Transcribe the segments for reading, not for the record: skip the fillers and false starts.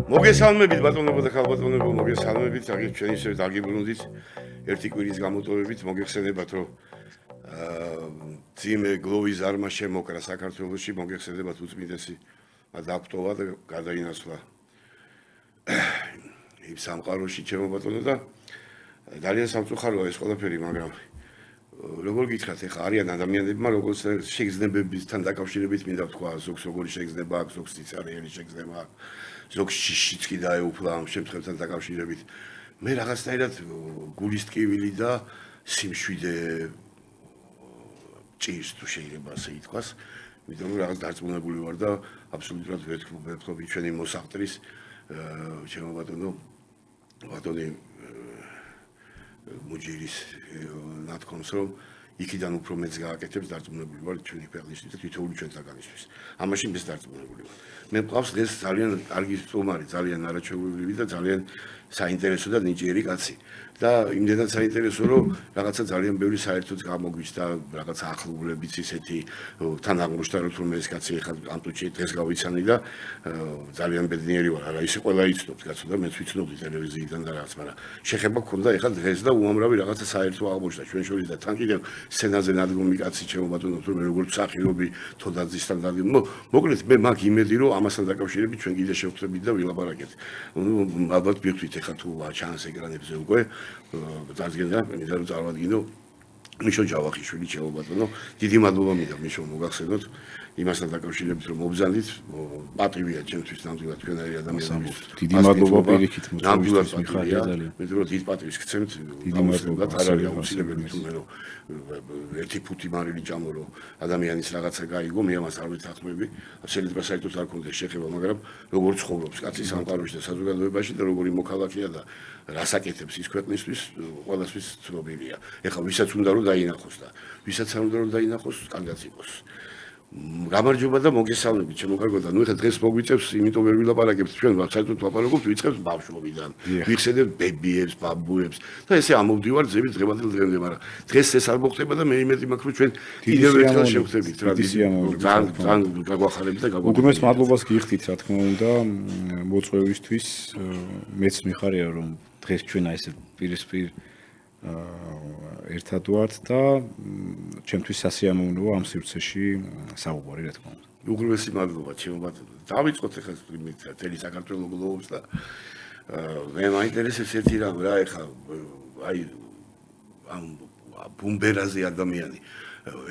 მოგესალმებით ბატონებო და ქალბატონებო, მოგესალმებით, აგერ ჩვენი ისევ დაგიბრუნდით ერთი კვირის გამოტოვებით, მოგეხსენებათ, რომ ძიმე გლოვის არმა შემოკრა საქართველოში, მოგეხსენებათ უწმიდესი დაგვტოვა და გადაინაცვლა იმ სამყაროში ჩემო ბატონო და ძალიან სამწუხაროა ეს ყველაფერი, მაგრამ როგორ გითხრათ, ეხლა არიან ადამიანებმა როგორც შეგრძნებებთან დაკავშირებით მინდა ვთქვა, ზოგს როგორი შეგრძნება აქვს, ზოგს ციცარიელი შეგრძნება აქვს, ზოგს შიშიც კი დაეუფლა ამ შემთხვევებთან დაკავშირებით. მე რაღაცნაირად გულის ტკივილი და სიმშვიდე ჭირს თუ შეიძლება ასე ითქვას, იმიტომ რომ რაღაც დარწმუნებული ვარ და აბსოლუტურად ვეთქვი ჩვენი მოსახტრის ჩემო ბატონო ბატონი მუჯირის ნათქვამს, რომ იქიდან უფრო მეც გააკეთებს დარწმუნებული ვარ ჩვენი ქვეყნისთვის და თითოეული ჩვენ საგანისთვის. ამაში მეც დარწმუნებული ვარ. მე მყავს დღეს ძალიან კარგი სტუმარი, ძალიან არაჩვეულებრივი და ძალიან საინტერესო და ნიჭიერი კაცი. და იმდენად საინტერესო, რომ რაღაცა ძალიან ბევრი საერთოდ გამოგვიჩნდა, რაღაცა ახლობლებიც ისეთი თან აღმოჩნდა, რომ თურმე ეს კაცი ეხლა ამ წუთში დღეს გავიცანი და ძალიან ბედნიერი ვარ. არა, ისე ყველა იცნობს კაცო და მეც ვიცნობდი ტელევიზიიდან და რაღაც, მაგრამ შეხება გქონდა ეხლა დღეს და უამრავი რაღაცა საერთო აღმოჩნდა ჩვენ შორის და თან კიდევ სცენაზე ნადგომი კაცი ჩემო ბატონო, თურმე როგორც მსახიობი თოდაძისთან დადგმო. მოკლედ მე მაგ იმედი, რომ ამასთან დაკავშირებით ჩვენ კიდე შევხვდებით და ვილაპარაკეთ. ალბათ მივხვდით ეხლა თუ ჩანს ეკრანებზე უკვე დაზგენდა, მინდა რომ წარმოვადგინო მიშო ჯავახიშვილი ჩემო ბატონო. დიდი მადლობა მინდა მიშო მოგახსენოთ იმასთან დაკავშირებით, რომ მობრძანდით, პატივია ჩემთვის ნამდვილად თქვენარი ადამიანების. დიდი მადლობა პირიქით მოწვევის მიხარია ძალიან. მე თვითონ დიდ პატივის გცემთ, დიდი მადლობა, არ არის აუცილებელი თუმცა რომ ერთი ფუთი მარილი ჭამო, რომ ადამიანის რაღაცა გაიგო, მე ამას არ ვეთანხმები. შეიძლება საერთოდ არ ქონდეს შეხება, მაგრამ როგორ ცხოვრობს კაცი სამყაროში და საზოგადოებაში და როგორი მოქალაქეა და რას აკეთებს ის ქვეყნისთვის, ყველასთვის ცნობილია. ეხლა ვისაც უნდა რომ დაინახოს და ვისაც არ უნდა რომ დაინახოს, კარგად იყოს. გამარჯობა და მოგესალმებით ჩემო კარგო და ნუ ეხლა დღეს მოგვიწევს, იმიტომ ვერ ვილაპარაკებთ ჩვენ, საერთოდ ვაპარაკობთ ვიწყებს ბავშვობიდან. ვიხსენებთ ბებიებს, ბაბუებს და ესე ამოვდივარ ძებით დღევანდელ დღემდე, მაგრამ დღეს ეს არ მოხდება და მე იმედი მაქვს, რომ ჩვენ კიდევ ერთხელ შევხვდებით ძალიან გაგვახარებით და გაგვახარებით. უგუნეს მადლობას გიხდით, რა თქმა უნდა, მოწვევისთვის. მეც მიხარია, რომ დღეს ჩვენ ესე პირისპირ ერთად ვართ და ჩემთვის სასიამოვნოა ამ სივრცეში საუბარი, რა თქმა უნდა. უღრმესი მადლობა ჩემო ბატონო. დავიწყოთ ახლა მთელი საქართველოს გლოვობს და მე მაინტერესებს ერთი რამ რა ეხლა აი ამ ბუმბერაზე ადამიანი.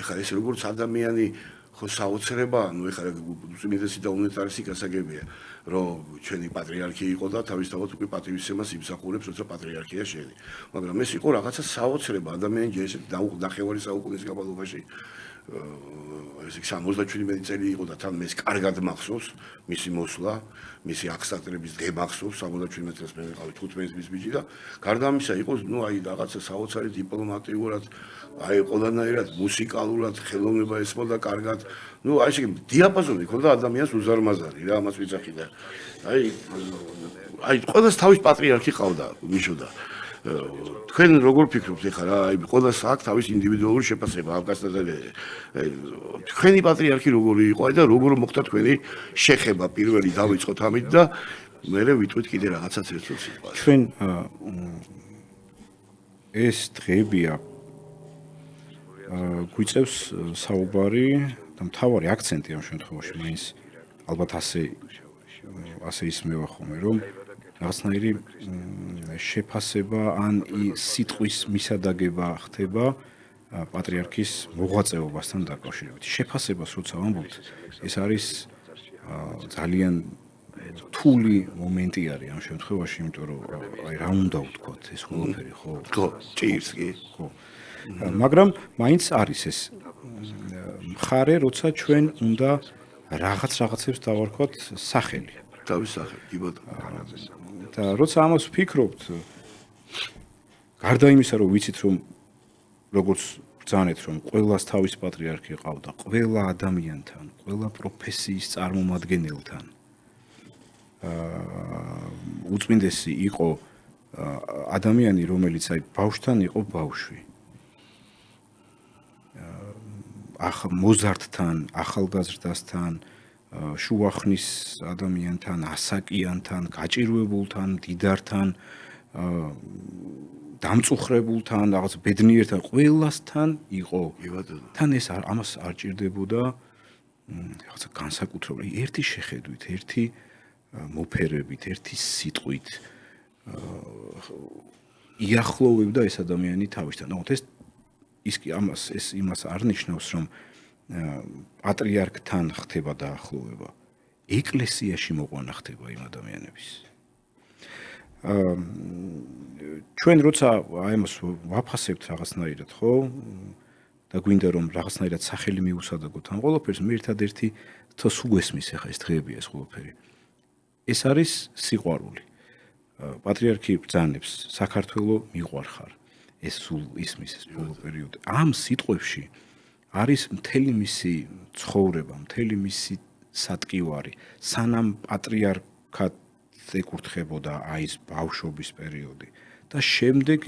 ეხლა ეს როგორც ადამიანი ხო საოცრება, ნუ ეხლა უწმიდესი და უნეტარესი გასაგებია, რომ ჩვენი პატრიარქი იყო და თავისთავად უკვე პატივისცემას იმსახურებს, როცა პატრიარქია შედი. მაგრამ ეს იყო რაღაცა საოცრება ადამიანში ესე ნახევარი საუკუნის განმავლობაში. ესე 77 წელი იყო და თან მე კარგად მახსოვს მისი მოსვლა, მისი აქსატრების დღე მახსოვს 77 წელს მე ვიყავი 15 წლის ბიჭი და გარდა ამისა იყო ნუ აი რაღაცა საოცარი დიპლომატიურად, აი ყველანაირად მუსიკალურად ხელოვნება ესმოდა კარგად. ნუ აი ესე დიაპაზონი ქონდა ადამიანს უზარმაზარი რა ამას ვიცახი და აი ყველას თავის პატრიარქი ყავდა მიშოდა. თქვენ როგორ ფიქრობთ ეხლა რა აი ყველას აქვს თავის ინდივიდუალური შეფასება ამ კაცთან. თქვენი პატრიარქი როგორი იყო და როგორ მოხდა თქვენი შეხება პირველი დავიწყოთ ამით და მერე ვიტყვით კიდე რაღაცას ერთად სიტყვას. ჩვენ ეს დღეებია გვიწევს საუბარი და მთავარი აქცენტი ამ შემთხვევაში მაინც ალბათ ასე ისმევა ხოლმე, რომ რაღაცნაირი შეფასება ან სიტყვის მისადაგება ხდება პატრიარქის მოღვაწეობასთან დაკავშირებით. შეფასებას როცა ვამბობთ, ეს არის ძალიან რთული მომენტი არის ამ შემთხვევაში, იმიტომ რომ აი რა უნდა ვთქვათ, ეს ყველაფერი ხო? ხო, ჭირს კი. ხო. მაგრამ მაინც არის ეს მხარე, როცა ჩვენ უნდა რაღაცებს დავარქვათ სახელი. თავის სახელი, კი ბატონო. და როცა ამას ვფიქრობთ, გარდა იმისა, რომ ვიცით, რომ როგორც ბრძანეთ, რომ ყველას თავის პატრიარქი ყავდა, ყველა ადამიანთან, ყველა პროფესიის წარმომადგენელთან. უწმინდესი იყო ადამიანი, რომელიც აი ბავშვთან იყო ბავშვი. მოზარდთან, ახალგაზრდასთან, შუახნის ადამიანთან, ასაკიანთან, გაჭირვებულთან, დიდართან, დამწუხრებულთან, რაღაც ბედნიერთან, ყველასთან იყო. თან ეს ამას არ ჭირდებოდა რაღაცა განსაკუთრებული ერთი შეხედვით, ერთი მოფერებით, ერთი სიტყვით იახლოვებდა ეს ადამიანი თავისთან. თუმცა ეს იმას არ ნიშნავს, რომ პატრიარქთან ხდება დაახლოვება. ეკლესიაში მოყვანა ხდება იმ ადამიანების. ჩვენ როცა აი ამას ვაფასებთ რაღაცნაირად, ხო? და გვინდა რომ რაღაცნაირად სახელი მიუსადაგოთ ამ ყველაფერს, მე ერთადერთი თოს უესმის ახლა ეს დღეებია ეს ყველაფერი. ეს არის სიყვარული. პატრიარქი ბრძანებს საქართველოს მიყვარხარ. ეს სულ ისმის ეს ბოლო პერიოდი. ამ სიტყვებში არის მთელი მისი ცხოვრება, მთელი მისი სატკივარი, სანამ პატრიარქად ეკურთხებოდა აი ეს ბავშვობის პერიოდი და შემდეგ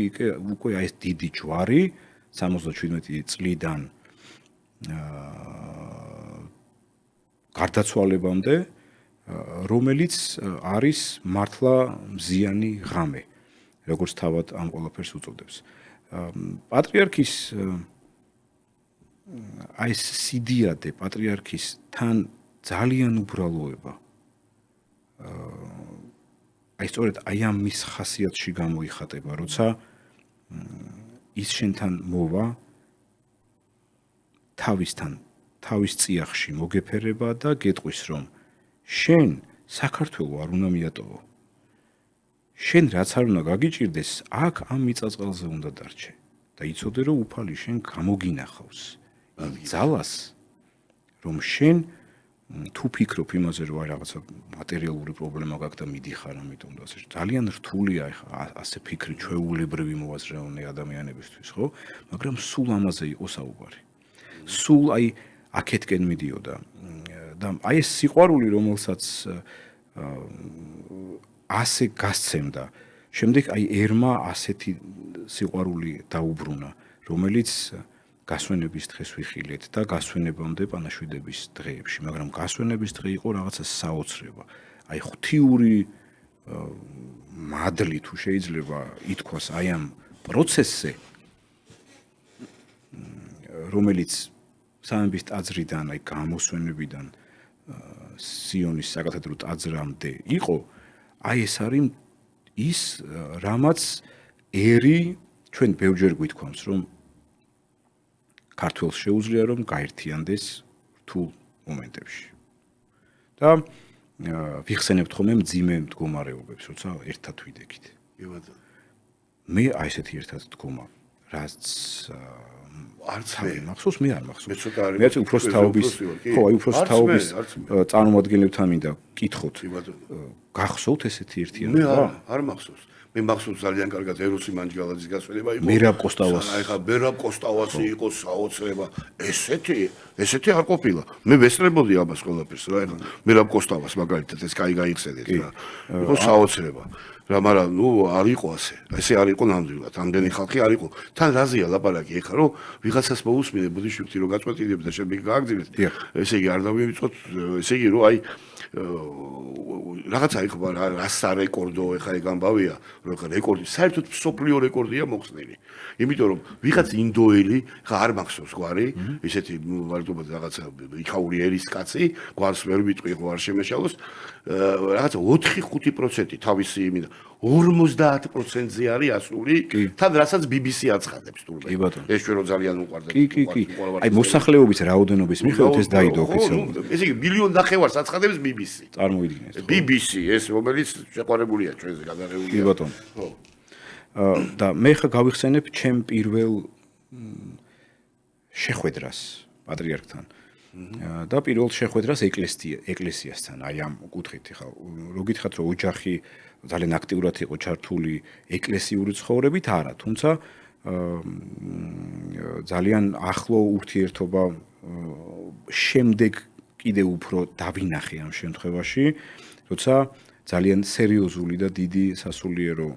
უკვე აი ეს დიდი ჯვარი 77 წლიდან გარდაცვალებამდე, რომელიც არის მართლა მზიანი ღამე, როგორც თავად ამ ყველაფერს უწოდებს. პატრიარქის აი ეს სიდიადე, პატრიარქის თან ძალიან უბრალოება. აი სწორედ აი ამ მის ხასიათში გამოიხატება, როცა ის შენთან მოვა თავის წიაღში მოგეფერება და გეტყვის, რომ შენ საქართველოს არ უნდა მიატოვო. შენ რაც არ უნდა გაგიჭირდეს, აქ ამ მიწაწყალზე უნდა დარჩე და იცოდე, რომ უფალი შენ გამოგინახავს იმ ძალას, რომ შენ თუ ფიქრობ იმაზე, რომ აი რაღაცა მატერიალური პრობლემა გაქვს და მიდიხარ ამიტომ და ასე ძალიან რთულია ახლა ასე ფიქრი ჩვეულებრივი მოაზროვნე ადამიანებისთვის, ხო? მაგრამ სულ ამაზე იყო საუბარი. სულ აი აქეთკენ მიდიოდა და აი ეს სიყვარული, რომელსაც ასე გასცემდა, შემდეგ აი ერმა ასეთი სიყვარული დაუბრუნა, რომელიც გასვენების დღეს ვიხილეთ და გასვენებამდე პანაშვიდების დღეებში, მაგრამ გასვენების დღე იყო რაღაცა საოცრება. აი ღვთიური მადლი თუ შეიძლება ითქვას აი ამ პროცესზე, რომელიც სამების ტაძრიდან, აი გამოსვენებიდან სიონის საკათედრო ტაძრამდე იყო, აი ეს არის ის, რამაც ერი ჩვენ ბევრჯერ გვითქვამს, რომ ქართველს შეუძლია რომ გაერთიანდეს რთულ მომენტებში. და ვიხსენებთ ხოლმე მძიმე მდგომარეობებს, როცა ერთად ვიდექით. მე აი ესეთი ერთად დგომა, რაც არც მე მახსოვს, მე არ მახსოვს. მე უფროს თაობის, ხო, აი უფროს თაობის წარმომადგენლებთან მინდა კითხოთ. გახსოვთ ესეთი ერთიანობა? მე არ მახსოვს. მე მახსოვს ძალიან კარგად ეროსი მანჯგალაძის გასვენება იყო. მერაბ კოსტავას. აი ხა მერაბ კოსტავასი იყო საოცრება. ესეთი არ ყოფილა. მე ვესწრებოდი ამას ყველაფერს რა, ეხლა მერაბ კოსტავას მაგალითად ეს კაი გაიხსენეთ რა. იყო საოცრება. რა, მაგრამ ნუ არ იყო ასე. ესე არ იყო ნამდვილად. ამდენი ხალხი არ იყო. თან რაზეა ლაპარაკი ეხლა, რომ ვიღაცას მოусმინე ბუდიშვილთი რომ გაწყვეტილებ და შემდეგ გააგზავნეთ. ესე იგი არ დავივიწყოთ, ესე იგი რომ აი რაღაცა იყო რას არეკორდო ეხლა ეგ ამბავია, რომ ეხლა რეკორდი, საერთოდ მსოფლიო რეკორდია მოხსნილი. იმიტომ რომ ვიღაც ინდოელი, ხა არ მახსოვს გვარი, ისეთი ვარდობა რაღაცა იქაური ერის კაცი, გვარს ვერ ვიტყვი, ხო არ შემეშალოს, რაღაცა 4-5% თავისი იმიდა 50%-ზე არის ასული, თან რასაც BBC აცხადებს თურმე. ეს ჩვენ რო ძალიან უყვარდა. კი. აი მოსახლეობის რაოდენობის მიხედვით ეს დაიდო ოფიციალურად. ესე იგი 1.5 მილიონი აცხადებს BBC. წარმოიდგინეთ. BBC ეს რომელიც შეყვარებულია ჩვენზე გადაღებულია. კი ბატონო. ხო. და მე ხა გავიხსენებ ჩემ პირველ შეხვედრას პატრიარქთან. და პირველ შეხვედრას ეკლესიასთან, აი ამ კუთხით ხა რო გითხრათ რომ ოჯახი ძალიან აქტიურად იყო ჩართული ეკლესიური ცხოვრებით, არა, თუმცა ძალიან ახლო ურთიერთობა შემდეგ კიდევ უფრო დავინახე ამ შემთხვევაში, როცა ძალიან სერიოზული და დიდი სასულიერო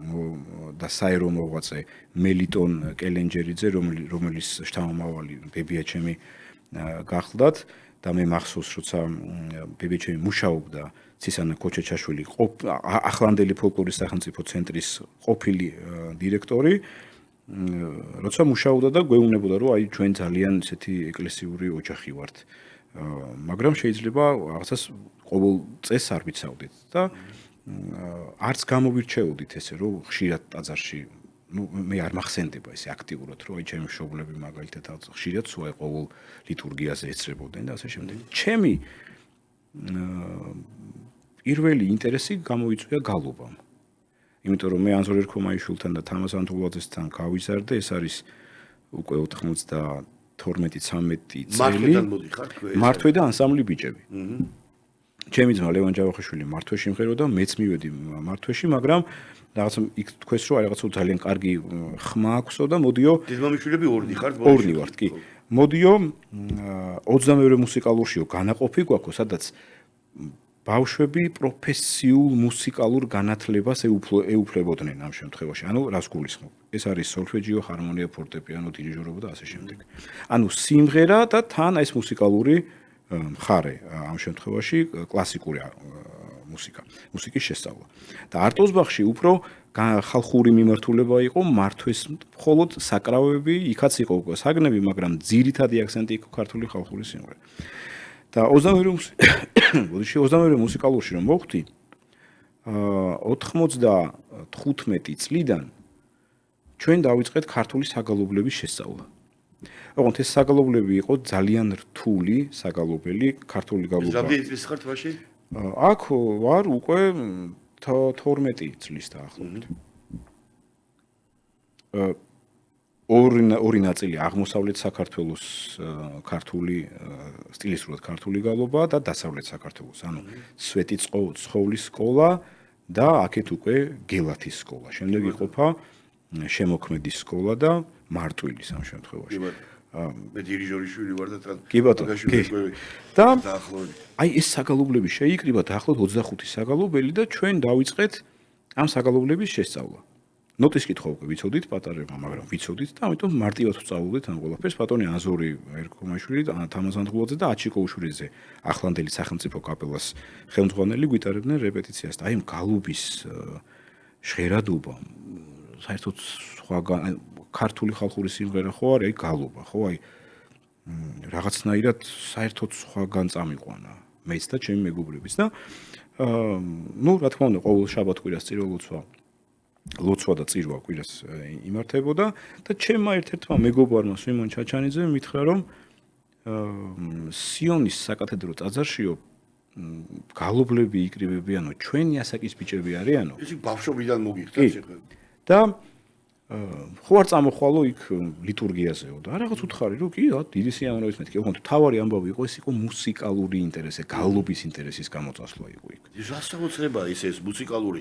და საერო მოღვაწე მელიტონ კელენჯერიძე, რომელიც შთამომავალი ბებია ჩემი გახლდათ და მე მახსოვს როცა ბებიჩემი მუშაობდა ცისანა ქოჩაჩაშვილი ახლანდელი ფოლკლორის სახელმწიფო ცენტრის ყოფილი დირექტორი როცა მუშაობდა და გვეუბნებოდა რომ აი ჩვენ ძალიან ისეთი ეკლესიური ოჯახი ვართ მაგრამ შეიძლება რაღაცას ყოველ წესს არ ვიცავდით და არც გამოვირჩეოდით ესე რომ ხშირად ტაძარში მე არ მახსენდება ესე აქტიურად რომ აი ჩემი მშობლები მაგალითად ხშირად სულ აი ყოველ ლიტურგიაზე ეცრებოდნენ და ასე შემდეგ. ჩემი პირველი ინტერესი გამოიწვია გალობამ. იმიტომ რომ მე ანზორ ერქომაიშვილთან და თამაზ ანტულაძესთან გავიზარდე, ეს არის უკვე 92-13 წელი. მართვე და ანსამბლი ბიჭები. ჩემი ძმა ლევან ჯავახიშვილი მართვეში მღეროდა, მეც მივედი მართვეში, მაგრამ რაღაცა იქ თქვეს რომ აი რაღაცა ძალიან კარგი ხმა აქვსო და მოდიო დედმამიშვილები ორნი ხართ? ორნი ვართ, კი. მოდიო 22 მუსიკალურშიო განაყოფი გვაქვს, სადაც ბავშვები პროფესიულ მუსიკალურ განათლებას ეუფლებოდნენ ამ შემთხვევაში. ანუ რას გულისხმობ? ეს არის სოლფეჯიო, ჰარმონია, ფორტეპიანო, დირიჟორობა და ასე შემდეგ. ანუ სიმღერა და თან ეს მუსიკალური მხარე ამ შემთხვევაში კლასიკური მუსიკის შესწავლა. და არტოზბახში უფრო ხალხური მიმართულება იყო, მართვეს მხოლოდ საკრავები, იქაც იყო საგნები, მაგრამ ძირითადი აქცენტი იყო ქართული ხალხური სიმღერა. და 22 მუსიკალურში რომ მოვხვდი 95 წლიდან ჩვენ დავიწყეთ ქართული საგალობლების შესწავლა. ოღონდ ეს საგალობლები იყო ძალიან რთული საგალობელი ქართული გალობა. რამდენი წლის ხართ ვაში? აქ ვარ უკვე 12 წლის დაახლოებით. ორი ნაწილი აღმოსავლეთ საქართველოს ქართული სტილისტურად ქართული გალობა და დასავლეთ საქართველოს. ანუ სვეტიცხოვლის სკოლა და აქეთ უკვე გელათის სკოლა. შემდეგ იყოფა შემოქმედის სკოლა და მარტვილის ამ შემთხვევაში. მე დირიჟორის შვილი ვარ და თან კი ბატონო. და დაახლოებით. აი ეს საგალობლები შეიკრიბა დაახლოებით 25 საგალობელი და ჩვენ დავიწყეთ ამ საგალობლების შესწავლა. ნოტის კითხვა უკვე ვიცოდით პატარებმა, მაგრამ ვიცოდით და ამიტომ მარტივად ვწავლობდით ამ ყველაფერს. ბატონი ანზორი ერქომაიშვილი, თამაზ ანტულაძე და აჩიკოუშვილიძე ახლანდელი სახელმწიფო კაპელას ხელმძღვანელი გვიტარებდნენ რეპეტიციას და აი გალობის ჟღერადობა საერთოდ სხვაგან ქართული ხალხური სიმღერა ხო არის, აი გალობა, ხო, აი რაღაცნაირად საერთოდ სხვაგან წამიყვანა მეც და ჩემი მეგობრებიც და ნუ რა თქმა უნდა ყოველ შაბათ-კვირას ლოცვა და წირვა კვირას იმართებოდა და ჩემმა ერთ-ერთმა მეგობარმა სიმონ ჩაჩანიძემ მითხრა რომ სიონის საკათედრო ტაძარშიო გალობლები იკრიბებიანო ჩვენი ასაკის ბიჭები არიანო ეს ბავშვობიდან მოგიხდა შეხება და ხო არ წამოხვალო იქ ლიტურგიაზეო და რაღაც უთხარი რომ კი დიდი სიამოვნებით მეთქი ოღონდ თავარი ამბავი იყო ეს იყო მუსიკალური ინტერესი გალობის ინტერესის გამოწასვლა იყო იქ ეს ასაოცრებაა ეს მუსიკალური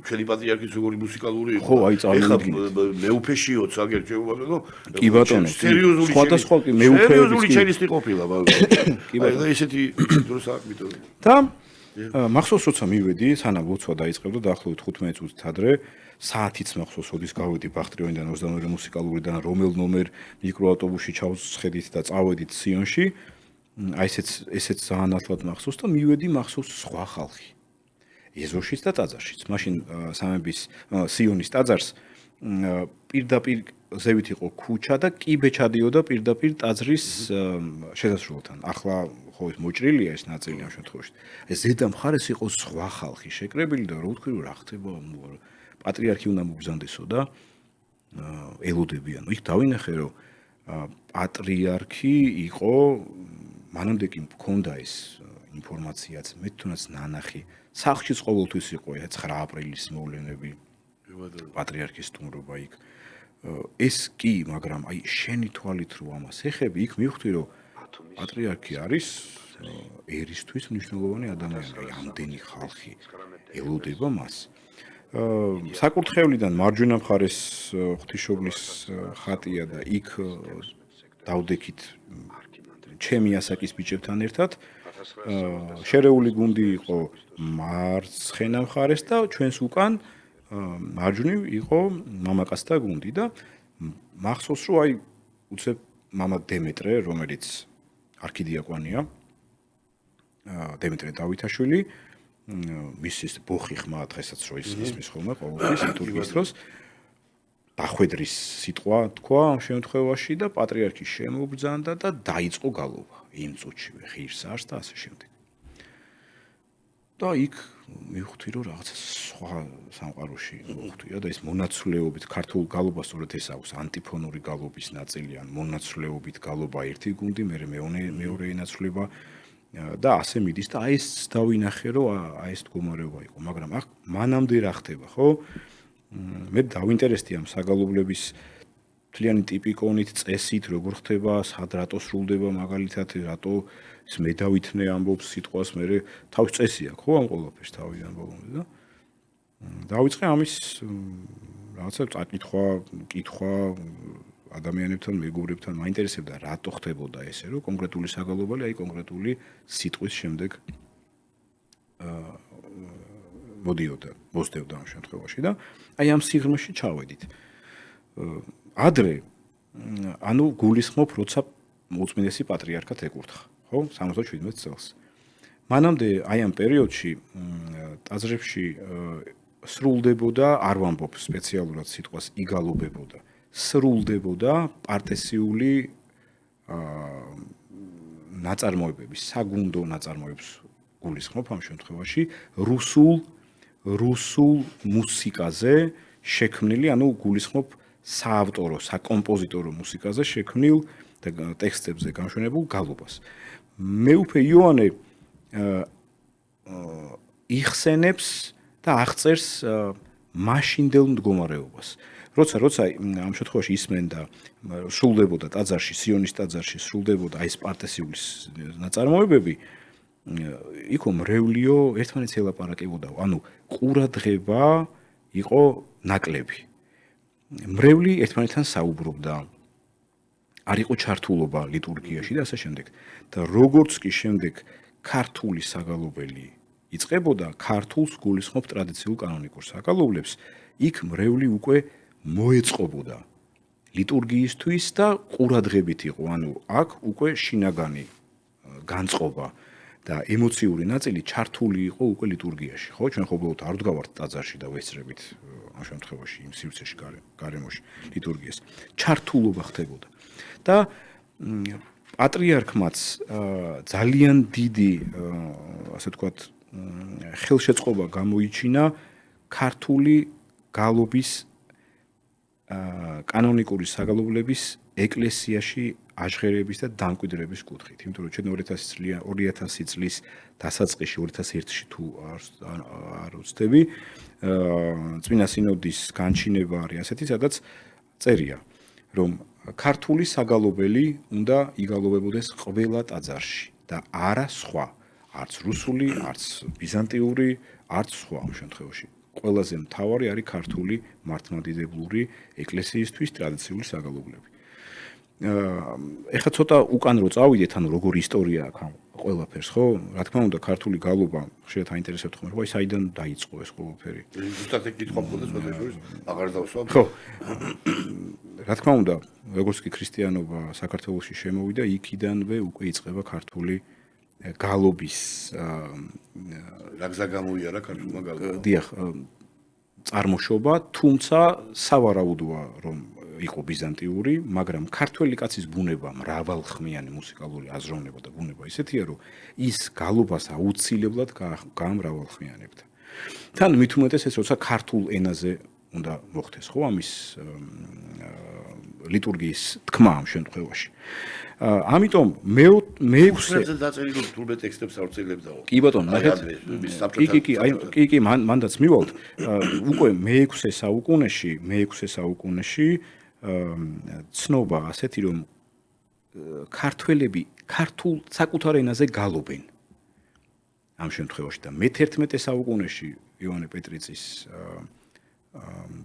ჩვენი პატრიარქის როგორი მუსიკალური იყო ხო აი წარმოიდგინეთ მეუფეშიო ცაგერ ჩემო კი ბატონო სხვადასხვა კი მეუფეები ჩელისტი ყოფილა კი ბატონო ესეთი დროს აკმიტო და მახსოვს როცა მივედი სანამ ლოცვა დაიწყებდა დაახლოებით 15 წუთით ადრე საათიც მახსოვს ოდის გავედი ბახტრიონიდან 22 მუსიკალურიდან რომელ ნომერ მიკროავტობუსში ჩავსხედით და წავედით სიონში აი ესეც ძალიან ახლად მახსოვს და მივედი მახსოვს სხვა ხალხი ეზოშიც და ტაძარშიც მაშინ სამების სიონის ტაძარს პირდაპირ ზევით იყო ქუჩა და კიბე ჩადიოდა პირდაპირ ტაძრის შესასრულთან ახლა ხო ეს მოჭრილია ეს ნაწილი ამ შემთხვევაში ეს ზედა მხარეს იყო სხვა ხალხი შეკრებილი და რა ვთქვი რა ხდება პატრიარქი უნდა მოგზანდესო და ელოდებიან. იქ დავინახე რომ პატრიარქი იყო მანამდე კი მქონდა ეს ინფორმაციაც მე თუნდაც ნანახი. სახლშიც ყოველთვის იყო 9 აპრილის მოვლენები. პატრიარქის სტუმრობა იქ. ეს კი, მაგრამ აი შენი თვალით რო ამას ეხები, იქ მივხვდი რომ პატრიარქი არის ერისთვის მნიშვნელოვანი ადამიანი, ამდენი ხალხი ელოდება მას. საკურთხევლიდან მარჯვენა მხარეს ღვთისმშობლის ხატია და იქ დავდექით ჩემი ასაკის ბიჭებთან ერთად შერეული გუნდი იყო მარცხენა მხარეს და ჩვენს უკან მარჯვნივ იყო მამაკაცთა გუნდი და მახსოვს რომ აი უცებ მამა დემეტრე რომელიც არქიდიაკვანია დემეტრე დავითაშვილი მისის ბოხი ხმა დღესაც რო ისმის ხოლმე ყოველთვის ლიტურგიის დროს დახვედრის სიტყვა თქვა ამ შემთხვევაში და პატრიარქი შემობრძანდა და დაიწყო გალობა იმ წუთშივე ღირსარს და ასე შემდეგ. და იქ მივხვდი რომ რაღაცა სხვა სამყაროში მივხვდია და ეს მონაცვლეობით ქართულ გალობას სწორედ ეს აქვს ანტიფონური გალობის ნაწილი ან მონაცვლეობით გალობა ერთი გუნდი მეორე ენაცვლება და ასე მიდის და აი ეს დავინახე რომ აი ეს მდგომარეობა იყო მაგრამ ახ მანამდე რა ხდება ხო მე დავინტერესდი ამ საგალობლების მთლიანი ტიპიკონით წესით როგორ ხდება სად რატო სრულდება მაგალითად რატო ეს მე დავითნე ამბობს სიტყვას მე თავის წესი აქვს ხო ამ ყველაფერს თავიდან ბოლომდე და დავიწყე ამის რაღაცა კითხვა ადამიანებთან მეგობრებთან მაინტერესებდა რატო ხდებოდა ესე რომ კონკრეტული საგალობალი აი კონკრეტული სიტყვის შემდეგ მოსდევდა ამ შემთხვევაში და აი ამ სიღრმეში ჩავედით. ადრე ანუ გულისხმობ როცა მოწმინდესი პატრიარქად ეკურთხა, ხო? 77 წელს. მანამდე აი ამ პერიოდში ტაძრებში სრულდებოდა არ ვამბობ სპეციალურად სიტყვას იგალობებოდა. სრულდებოდა პარტესიული ნაწარმოებების, საგუნდო ნაწარმოებს გულისხმობ ამ შემთხვევაში რუსულ მუსიკაზე შექმნილი, ანუ გულისხმობ საავტორო, საკომპოზიტორო მუსიკაზე შექმნილ და ტექსტებზე გამშვენებულ გალობას. მეუფე იოანე იხსენებს და აღწერს მაშინდელ მდგომარეობას. როცა ამ შემთხვევაში ისმენდა სრულდებოდა ტაძარში, სიონის ტაძარში სრულდებოდა ეს პარტესიული ნაწარმოებები, იქო მრევლიო ერთმანეთს ელაპარაკებოდა, ანუ ყურადღება იყო ნაკლები. მრევლი ერთმანეთთან საუბრობდა. არ იყო ჩართულობა ლიტურგიაში და ასე შემდეგ. და როგორც კი შემდეგ ქართული საგალობელი იწყებოდა, ქართულს გულისხმობ ტრადიციულ კანონიკურ საგალობლებს, იქ მრევლი უკვე მოეწყობოდა ლიტურგიისთვის და ყურადღებით იყო, ანუ აქ უკვე შინაგანი განწყობა და ემოციური ნაწილი ჩართული იყო უკვე ლიტურგიაში, ხო? ჩვენ ხობლოთ არ ვდგავართ ტაძარში და ვესწრებით ამ შემთხვევაში იმ სივრცეში გარემოში ლიტურგიას. ჩართულობა ხდებოდა. და პატრიარქმაც ძალიან დიდი, ასე ვთქვათ, ხელშეწყობა გამოიჩინა ქართული გალობის კანონიკური საგალობლების ეკლესიაში აჟღერების და დამკვიდრების კუთხით. იმიტომ რომ ჩვენ 2000 წლის დასაწყისში 2001-ში თუ არ ვცდები, წმინდა სინოდის განჩინება არის ასეთი, სადაც წერია, რომ ქართული საგალობელი უნდა იგალობებოდეს ყველა ტაძარში და არა სხვა, არც რუსული, არც ბიზანტიური, არც სხვა ამ შემთხვევაში. ყველაზე მთავარი არის ქართული მართლმადიდებლური ეკლესიისთვის ტრადიციული საგალობლები. ეხლა ცოტა უკან რო წავიდეთ, ანუ როგორი ისტორია აქვს ამ ყველაფერს, ხო? რა თქმა უნდა, ქართული გალობა ხშირად აინტერესებთ ხოლმე, რომ აი საიდან დაიწყო ეს ყველაფერი. ზუსტად ეგ კითხვა მქონდა სხვა შორის, აღარ დავსვა. ხო. რა თქმა უნდა, როგორც კი ქრისტიანობა საქართველოში შემოვიდა, იქიდანვე უკვე იწყება ქართული გალობის რაგზა გამოიარა ქართულმა გალობამ. დიახ, წარმოშობა, თუმცა სავარაუდოა, რომ იყო ბიზანტიური, მაგრამ ქართველი კაცის ბუნება, მრავალხმიანი მუსიკალური აზროვნება და ბუნება ისეთია, რომ ის გალობას აუცილებლად გამრავალხმიანებდა. თან მით უმეტეს ეს როცა ქართულ ენაზე უნდა მოხდეს, ხო, ამის ლიტურგიის თქმა ამ შემთხვევაში. ამიტომ მე-6 დაწერილი თურმე ტექსტებს აუცილებდაო. კი ბატონო, ნახეთ. კი, მანდაც მივალთ. უკვე მე-6 საუკუნეში ცნობა ასეთი, რომ ქართველები ქართულ საკუთარ ენაზე გალობენ. ამ შემთხვევაში და მე-11 საუკუნეში იოანე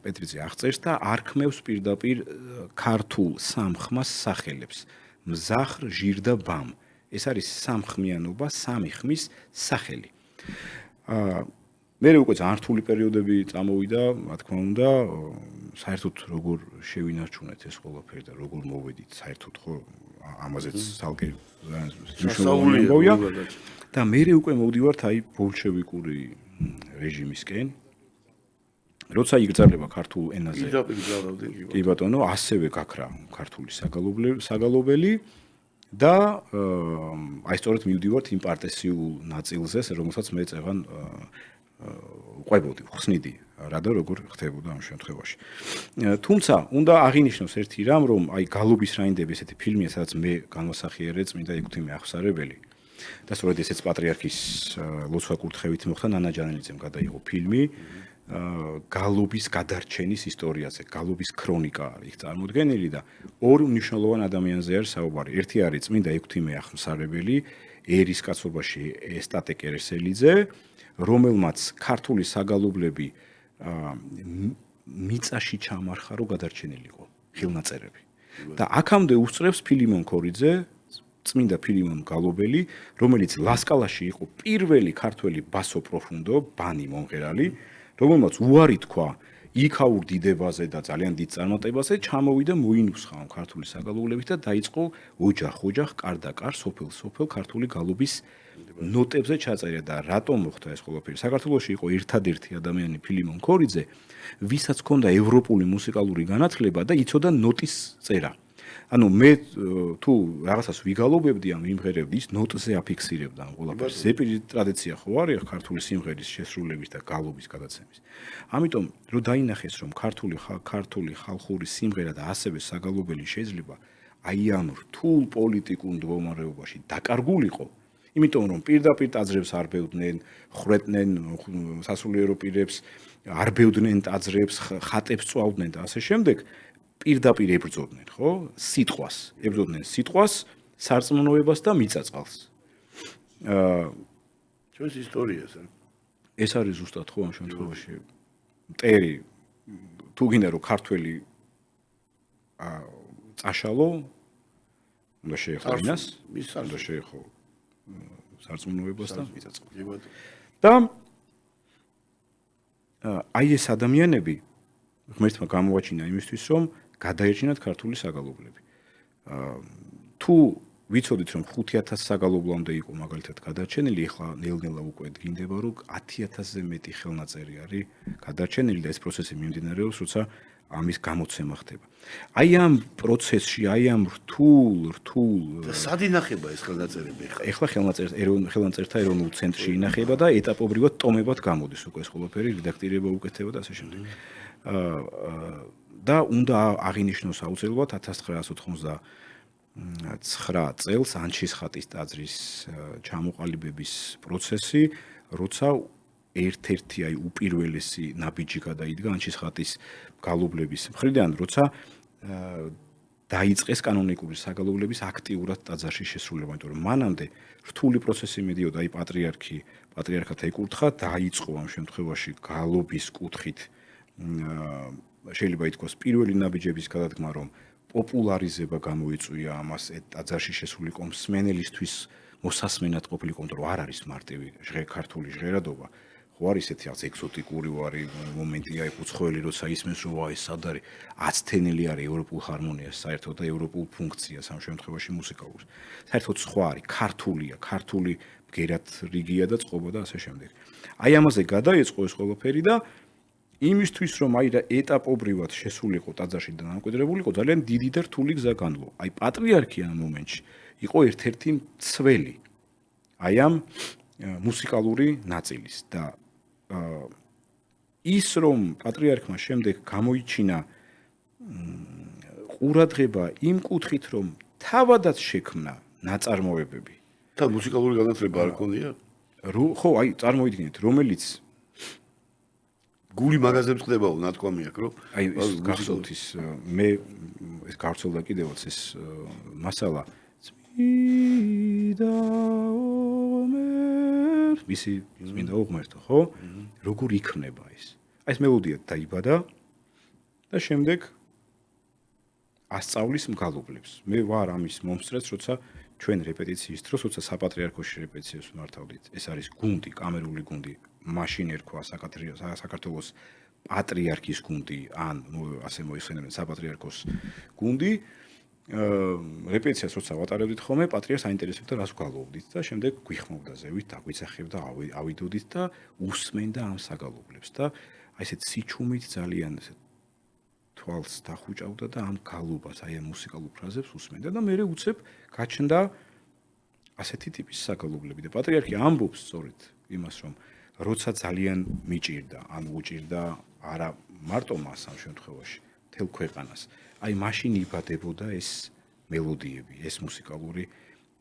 პეტრიცი აღწერს და არქმევს პირდაპირ ქართულ სამხმას სახელებს. მზახრ, ჟირ და ბამ. ეს არის სამხმიანობა, სამი ხმის სახელი. მე უკვე ძალიან რთული პერიოდები წამოვიდა, რა თქმა უნდა, საერთოდ როგორ შევინარჩუნეთ ეს ყველაფერი და როგორ მოვედით საერთოდ ხო ამაზეც ცალკე სასაულია და მე უკვე მოვდივართ აი ბოლშევიკური რეჟიმისკენ. როცა იგრძელება ქართულ ენაზე კი ბატონო, ასევე გაქრა ქართული საგალობელი და აი სწორედ მივდივართ იმ პარტესიულ ნაწილზე, რომელსაც მე წევან ყვებოდი, ხსნიდი რა და როგორ ხდებოდა ამ შემთხვევაში. თუმცა უნდა აღინიშნოს ერთი რამ, რომ აი გალობის რაინდები ესეთი ფილმია, სადაც მე განვასახიერე წმინდა ექვთიმე აღსარებელი და სწორედ ესეც პატრიარქის ლოცვა კურთხევით მოხდა, ნანა ჯანელიძემ გადაიღო ფილმი გალობის გადარჩენის ისტორიაზე, გალობის ქრონიკა არის წარმოდგენილი და ორ მნიშვნელოვან ადამიანზე არის საუბარი. ერთი არის წმინდა ექვთიმე აღსარებელი, ერის კაცობაში ესტატე კერესელიძე, რომელმაც ქართული საგალობლები მიწაში ჩამარხა, რომ გადარჩენილიყო ხელნაწერები. და აქამდე უსწრებს ფილიმონ ქორიძე, წმინდა ფილიმონ გალობელი, რომელიც ლასკალაში იყო პირველი ქართველი ბასო პროფუნდო, ბანი მომღერალი, რომელმაც უარი თქვა იქაურ დიდებაზე და ძალიან დიდ წარმატებაზე, ჩამოვიდა მოინუსხა ამ ქართული საგალობლებით და დაიწყო ოჯახ-ოჯახ, კარ-და-კარ, სოფელ-სოფელ ქართული გალობის ნოტებზე ჩაწერა და რატომ მოხდა ეს ყველაფერი? საქართველოში იყო ერთადერთი ადამიანი ფილიმონ ქორიძე, ვისაც ჰქონდა ევროპული მუსიკალური განათლება და იცოდა ნოტის წერა. ანუ მე თუ რაღაცას ვიგალობებდი ან ვიმღერებდი, ის ნოტზე აფიქსირებდა ამ ყველაფერს. ზეპირი ტრადიცია ხო არის ქართული სიმღერის შესრულების და გალობის გადაცემის. ამიტომ რო დაინახეს, რომ ქართული ხალხური სიმღერა და ასევე საგალობელი შეიძლება აი ამ რთულ პოლიტიკურ მდგომარეობაში დაკარგულიყო, იმიტომ რომ პირდაპირ ტაძრებს არბევდნენ, ხრეტნენ სასულიერო პირებს, არბევდნენ ტაძრებს, ხატებს წვავდნენ და ასე შემდეგ. პირდაპირ ებრძოდნენ, ხო? ებრძოდნენ სიტყვას, სარწმუნოებას და მიწაწყალს. ჩვენს ისტორიას ეს არის ზუსტად ხო ამ შემთხვევაში მტერი თუ გინდა რომ ქართველი წაშალო, უნდა შეეხო ინას, უნდა შეეხო სარწმუნოებას და მიწაწყალს. და აი ეს ადამიანები ღმერთმა გამოაჩინა იმისთვის, რომ გადაერჩინათ ქართული საგალობლები. თუ ვიცოდით, რომ 5000 საგალობლამდე იყო მაგალითად გადარჩენილი, ახლა ნელ-ნელა უკვე დგინდება, რომ 10000-ზე მეტი ხელნაწერი არის გადარჩენილი და ეს პროცესი მიმდინარეობს, როცა ამის გამოცემა ხდება. აი ამ პროცესში, აი ამ რთულ და სად ინახება ეს ხელნაწერები ხა? ეხლა ხელნაწერთა ეროვნულ ცენტრში ინახება და ეტაპობრივად ტომებად გამოდის უკვე ეს ყველაფერი, რედაქტირება უკეთება და ასე შემდეგ. და უნდა აღინიშნოს აუცილებლად 1989 წელს ანჩისხატის ტაძრის ჩამოყალიბების პროცესი, როცა ერთ-ერთი აი უპირველესი ნაბიჯი გადაიდგა ანჩისხატის გალობლების მხრიდან, როცა დაიწყეს კანონიკური საგალობლების აქტიურად ტაძარში შესრულება, იმიტომ რომ მანამდე რთული პროცესი მიდიოდა, აი პატრიარქად ეკურთხა, დაიწყო ამ შემთხვევაში გალობის კუთხით შეიძლება ითქვას პირველი ნაბიჯების გადადგმა, რომ პოპულარიზება გამოიწვია ამას ტაძარში შესული მსმენელისთვის მოსასმენად ყოფილიყო, იმიტომ რომ არ არის მარტივი ქართული ჟღერადობა, ხო არის ესეთი რაღაც ეგზოტიკური ვარი მომენტი, აი უცხოელი როცა ისმენს, რომ აი სად არის აცთენილი არის ევროპულ ჰარმონიას საერთოდ და ევროპულ ფუნქციას ამ შემთხვევაში მუსიკალურს. საერთოდ სხვა არის, ქართული ბგერად რიგია და წყობა და ასე შემდეგ. აი ამაზე გადაიწყო ეს ყველაფერი და იმისთვის რომ აი რა ეტაპობრივად შესულიყო ტაძარში და დამკვიდრებულიყო, ძალიან დიდი და რთული გზა განვლო. აი პატრიარქი ამ მომენტში იყო ერთ-ერთი მცველი აი ამ მუსიკალური ნაწილის და ის რომ პატრიარქმა შემდეგ გამოიჩინა ყურადღება იმ კუთხით, რომ თავადაც შექმნა ნაწარმოებები და მუსიკალური განათლება არ ქონია? ხო, აი წარმოიდგინეთ, რომელიც გული მაგაზებს ხდებაო, ნათქვამი აქვს, რომ აი ეს გახსოვთ ის მე ეს გავრცელდა კიდევაც ეს მასალა მისი წმინდა უღმერთო, ხო? როგორ იქნება ეს? აი ეს მელოდია დაიბადა და შემდეგ ასწავლის მგალობლებს. მე ვარ ამის მომსწრეც, როცა ჩვენ რეპეტიციის დროს, როცა საპატრიარქოში რეპეტიციებს ვმართავდით, ეს არის გუნდი, კამერული გუნდი, მაშინ ერქვა საქართველოს პატრიარქის გუნდი, ან ასე მოიხსენებენ საპატრიარქოს გუნდი რეპეტიციას როცა ვატარებდით ხოლმე, პატრიარქს აინტერესებდა რას ვგალობდით და შემდეგ გვიხმოვდა ზევით, დაგვიცახებდა, ავიდოდით და უსმენდა ამ საგალობლებს და აი ესეთ სიჩუმით ძალიან ესეთ თვალს დახუჭავდა და ამ გალობას, აი ამ მუსიკალურ ფრაზებს უსმენდა და მე უცებ გაჩნდა ასეთი ტიპის საგალობლები და პატრიარქი ამბობს სწორედ იმას, რომ როცა ძალიან მიჭირდა, ან უჭირდა არა მარტო მას ამ შემთხვევაში, მთელ ქვეყანას, აი მაშინ იბადებოდა ეს მელოდიები, ეს მუსიკალური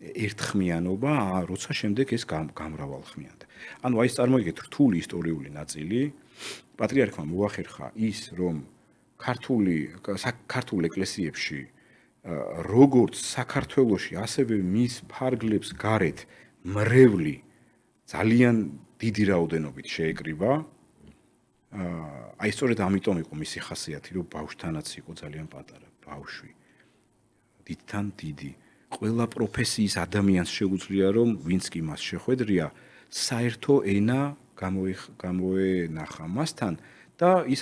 ერთხმიანობა, როცა შემდეგ ეს გამრავალხმიანდა. ანუ აი ეს წარმოიდგეთ რთული ისტორიული ნაწილი, პატრიარქმა მოახერხა ის, რომ ქართულ ეკლესიებში როგორც საქართველოში, ასევე მის ფარგლებს გარეთ მრევლი ძალიან დიდი რაოდენობით შეეკრიბა. აი სწორედ ამიტომ იყო მისი ხასიათი, რომ ბავშვთანაც იყო ძალიან პატარა, ბავშვი. დიდთან დიდი. ყველა პროფესიის ადამიანს შეუძლია, რომ ვინც კი მას შეხვედრია, საერთო ენა გამოენახა მასთან და ის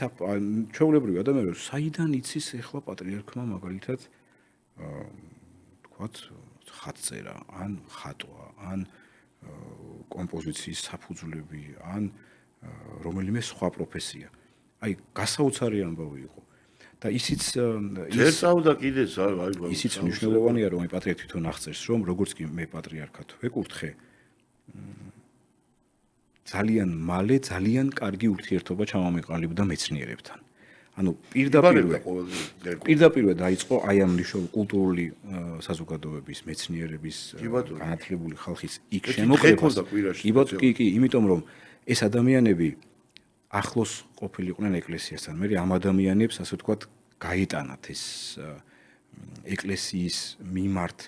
ჩვეულებრივი ადამიანები, საიდან იცის ახლა პატრიარქმა მაგალითად თქვათ ხატწერა, ან ხატვა, ან კომპოზიციის საფუძვლები, ან რომელიმე სხვა პროფესია. აი, გასაოცარი ამბავი იყო. და ისიც ძერწავდა კიდეც აი ისიც მნიშვნელოვანია, რომ აი პატრიარქი თვითონ აღწერს, რომ როგორც კი მე პატრიარქად ვეკურთხე, ძალიან მალე ძალიან კარგი ურთიერთობა ჩამომეყალიბდა მეცნიერებთან. ანუ პირდაპირ დაიწყო აი ამ მნიშვნელოვანი კულტურული საზოგადოების, მეცნიერების, განათლებული ხალხის იქ შემოყრება. კი, იმიტომ რომ ეს ადამიანები ახლოს ყოფილიყვნენ ეკლესიასთან. მე ამ ადამიანებს, ასე ვთქვათ, გაიტანათ ეს ეკლესიის მიმართ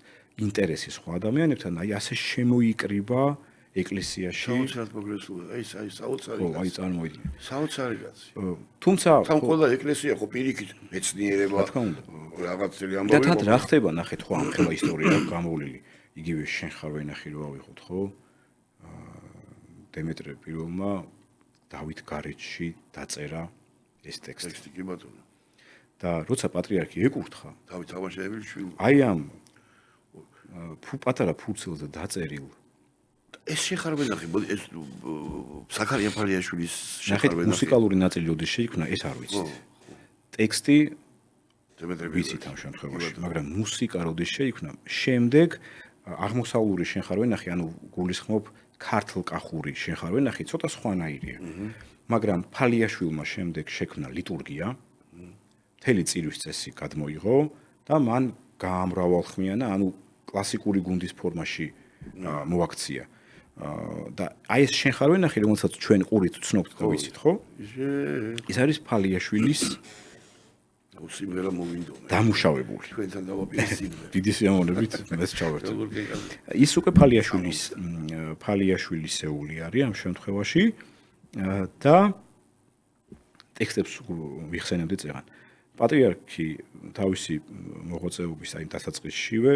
ინტერესი სხვა ადამიანებთან, აი ასე შემოიკრიბა ეკლესიაში. საოცრად პროგრესული, აი საოცარი. აი წარმოიდგინე. საოცარი კაცი. თუმცა თან ყველა ეკლესია ხო პირიქით მეცნიერება, რაღაცები ამბავი. და თან რა ხდება, ნახეთ ხო ამ ხელა ისტორია გამოვლილი. იგივე შენ ხარ ვენახი რო ავიღოთ, ხო? დემეტრე პირველმა დავით გარეჯში დაწერა ეს ტექსტი. კი ბატონო. და როცა პატრიარქი ეკურთხა, დავით თამაშაევილიშვილი. აი ამ პატარა ფურცელზე დაწერილ ეს შეხარბენახი, ეს საქარია ფალიაშვილის შეხარბენახი. მუსიკალური ნაწილი როდის შეიქმნა, ეს არ ვიცით. ტექსტი ვიცით ამ შემთხვევაში, მაგრამ მუსიკა როდის შეიქმნა, შემდეგ აღმოსავლური შეხარბენახი, ანუ გულისხმობ ქართლ კახური შეხარბენახი ცოტა სხვანაირია. მაგრამ ფალიაშვილმა შემდეგ შექმნა ლიტურგია, მთელი წირვის წესი გადმოიღო და მან გაამრავალხმიანა, ანუ კლასიკური გუნდის ფორმაში მოაქცია. და აი ეს შეხარბენახი, რომელსაც ჩვენ ყურით ვცნობთ და ვიცით, ხო? ის არის ფალიაშვილის სიმღერა მოვინდომა. დამუშავებული. ჩვენთან დავაპირე სიმღერა. დიდი სიამოვნებით მეც ჩავერთო. ის უკვე ფალიაშვილისეული არის ამ შემთხვევაში და ტექსტებს ვიხსენებდი წეგან. პატრიარქი თავისი მოღვაწეობის აი დასაწყისშივე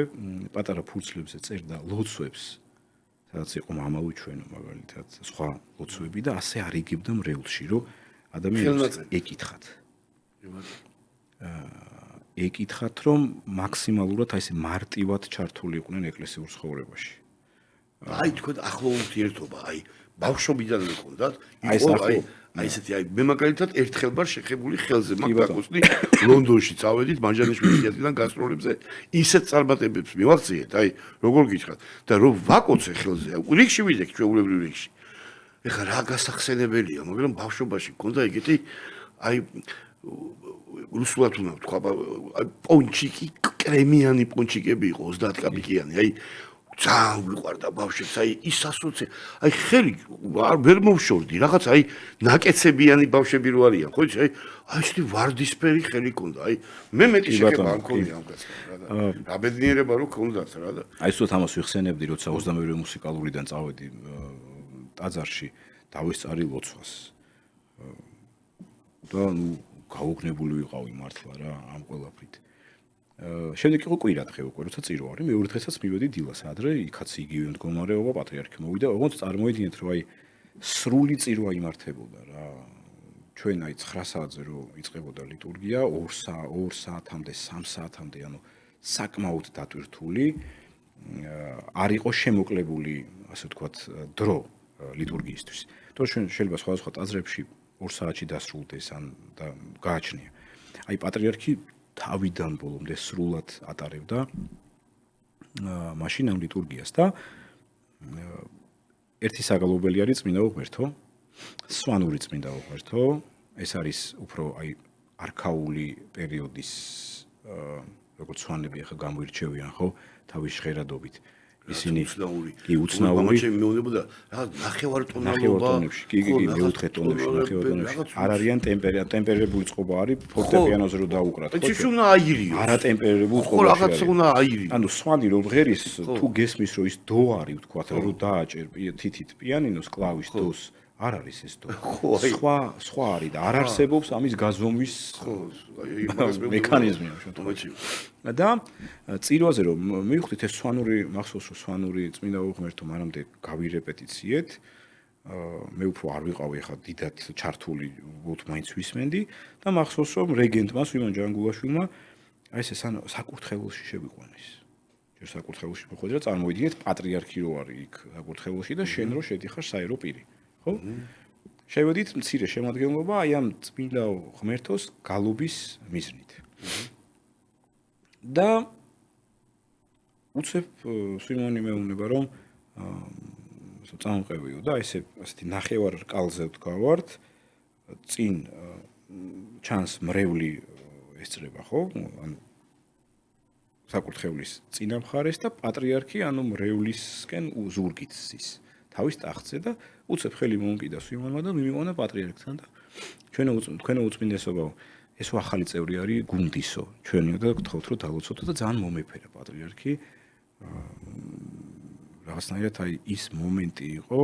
პატარა ფურცლებზე წერდა ლოცვებს, სადაც იყო მამალო ჩვენო მაგალითად, სხვა ლოცვები და ასე არიგებდა მრევლში, რომ ადამიანებს ეკითხათ. ეკითხათ, რომ მაქსიმალურად აი ესე მარტივად ჩართული იყვნენ ეკლესიურ ცხოვრებაში. აი თქვენ ახლო ურთიერთობა, აი ბავშვობიდან მქონდათ, აი ესეთი აი მე მაგალითად ერთხელ ვარ შეხებული ხელზე მაგ დაკუსნი ლონდონში წავედით მანჯანიშვილის თეატრიდან გასტროლებზე ისეთ წარმატებებს მივაღწიეთ, აი როგორ გითხრათ და რომ ვაკოცე ხელზე, რიგში ვიდექ ჩვეულებრივ რიგში. ეხლა რა გასახსენებელია, მაგრამ ბავშვობაში მქონდა ეგეთი აი რუსულად უნდა ვთქვა, აი პონჩიკი, კრემიანი პონჩიკები იყო 30 კაპიკიანი, აი ძალიან ვიყვარდა ბავშვებს, აი ის ასოცი, აი ხელი ვერ მოვშორდი, რაღაც აი ნაკეცებიანი ბავშვები რო არიან, ხო იცი, აი ესეთი ვარდისფერი ხელი ქონდა, აი მე მეტი შეხება არ მქონია ამ კაცთან, რა და რა ბედნიერება რო ქონდათ რა და აი სწორედ ამას ვიხსენებდი, როცა 22 მუსიკალურიდან წავედი ტაძარში, დავისწარი ლოცვას. და ნუ გაუგნებული ვიყავი მართლა რა ამ ყველაფრით. შემდეგ იყო კვირადღე უკვე, როცა წირო არის, მეორე დღესაც მივედი დილას ადრე, იქაც იგივე მდგომარეობა, პატრიარქი მოვიდა, ოღონდ წარმოიდგინეთ, რომ აი სრული წირვა იმართებოდა რა. ჩვენ აი 9 საათზე რო იწყებოდა ლიტურგია, 2 საათამდე, 3 საათამდე, ანუ საკმაოდ დატვირთული, არ იყო შემოკლებული, ასე ვთქვათ, დრო ლიტურგიისთვის. თორემ შეიძლება სხვადასხვა ტაძრებში 2 საათში დასრულდეს ან და გააჩნია. აი პატრიარქი თავიდან ბოლომდე სრულად ატარებდა მაშინ ამ ლიტურგიას და ერთი საგალობელი არის წმინდა უღმერთო, სვანური წმინდა უღმერთო, ეს არის უფრო აი არქაული პერიოდის როგორც სვანები ახლა გამოირჩევიან, ხო, თავის ჟღერადობით. ისინი კი უცნაური მეუბნებოდა რაღაც ნახევარტონებში კი მეოთხე ტონებში ნახევარტონებში არ არიან ტემპერირებული წყობა არის ფორტეპიანოზე რომ დაუკრათ ხო ეს უნდა აირიო არა ტემპერირებული წყობა ხო რაღაც უნდა აირიო ანუ სვანი რომ ღერის თუ გესმის რომ ის დო არის ვთქვათ რომ დააჭერ თითით პიანინოს კლავის დოს არ არის ეს დო სხვა არის და არ არსებობს ამის გაზომვის მექანიზმი ამ შემთხვევაში და წირვაზე რომ მივხვდით ეს სვანური მახსოვს რომ სვანური წმინდა უღმერთო მანამდე გავირეპეტიციეთ მე უფრო არ ვიყავი ახლა დიდად ჩართული ვოთ მაინც ვისმენდი და მახსოვს რომ რეგენტმა სვიმონ ჯანგულაშვილმა აი ეს საკურთხეველში შევიყვანეს ჯერ საკურთხეველში მოხვედრა წარმოიდგინეთ პატრიარქი რო არის იქ საკურთხეველში და შენ რო შედიხარ საერო პირი ხო შევედით მცირე შემადგენლობა აი ამ წმინდა ღმერთოს გალობის მიზნით და უცებ სვიმონი მეუბნება რომ წამოყევიო და ესეთი ნახევარ რკალზე ვდგავართ წინ ჩანს მრევლი ესწრება ხო ანუ საკურთხევლის წინა მხარეს და პატრიარქი ანუ მრევლისკენ ზურგით ზის თავის ტახტზე და უცებ ხელი მომკიდა სვიმონმა და მივიყვანა პატრიარქთან და თქვენო უწმინდესობაო ესო ახალი წევრი არის გუნდისო ჩვენიო და გთხოვთ რომ დალოცოთ და ძალიან მომეფერა პატრიარქი რაღაცნაირად აი ის მომენტი იყო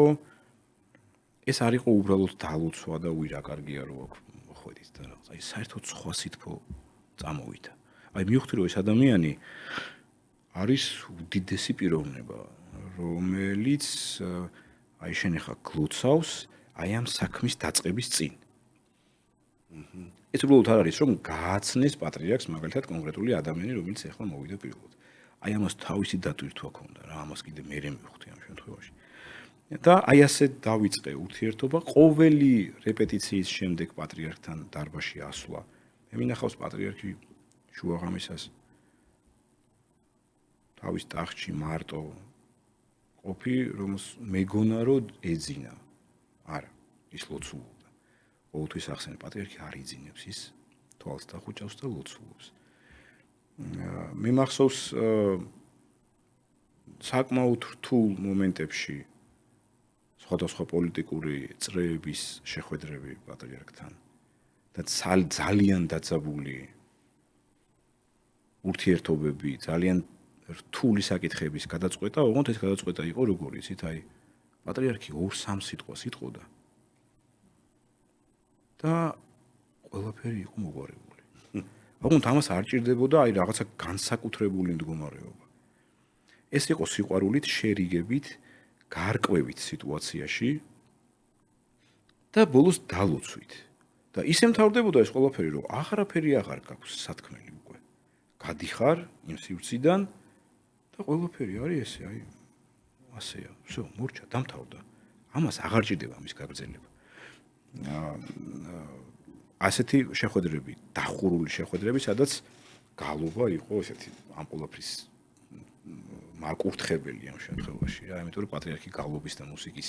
ეს არ იყო უბრალოდ დალოცვა და უი რა კარგია რომ აქ მოხვედით და რაღაც აი საერთოდ სხვა სითბო წამოვიდა აი მივხვდი რომ ეს ადამიანი არის უდიდესი პიროვნება რომელიც აი შენ ახლა გლოცავს აი ამ საქმის დაწყების წინ ეს უბრალოდ არ არის რომ გააცნეს პატრიარქს მაგალითად კონკრეტული ადამიანი რომელიც ახლა მოვიდა პირველად აი ამას თავისი დატვირთვა ჰქონდა რა ამას კიდე მე მივხვდი ამ შემთხვევაში და აი ასე დავიწყე ურთიერთობა ყოველი რეპეტიციის შემდეგ პატრიარქთან დარბაზში ასვლა მე მინახავს პატრიარქი შუაღამისას თავის ტახტში მარტო ყოფი რომელს მეგონა რომ ეძინა არა ის ლოცულობდა ყოველთვის ახსენე პატრიარქი არ იძინებს ის თვალს დახუჭავს და ლოცულობს მე მახსოვს საკმაოდ რთულ მომენტებში სხვადასხვა პოლიტიკური წრეების შეხვედრები პატრიარქთან და ძალიან დაძაბული ურთიერთობები ძალიან რთული საკითხების გადაწყვეტა ოღონდ ეს გადაწყვეტა იყო როგორ იცით აი პატრიარქი 2-3 სიტყვას იტყოდა და ყველაფერი იყო მოგვარებული ოღონდ ამას არ ჭირდებოდა აი რაღაცა განსაკუთრებული მდგომარეობა ეს იყო სიყვარულით შერიგებით გარკვევით სიტუაციაში და ბოლოს დალოცვით და ისე მთავრდებოდა ეს ყველაფერი რომ აღარაფერი აღარ გაქვს სათქმელი უკვე გადიხარ იმ სივრციდან და ყველაფერი არის ესე აი ასეა всё მორჩა დამთავრდა ამას აღარ ჭირდება ამის გაგრძელება ასეთი შეხვედრები დახურული შეხვედრები სადაც გალობა იყო ესეთი ამ ყველაფრის მაკურთხებელი ამ შემთხვევაში რა იმიტომ რომ პატრიარქი გალობის და მუსიკის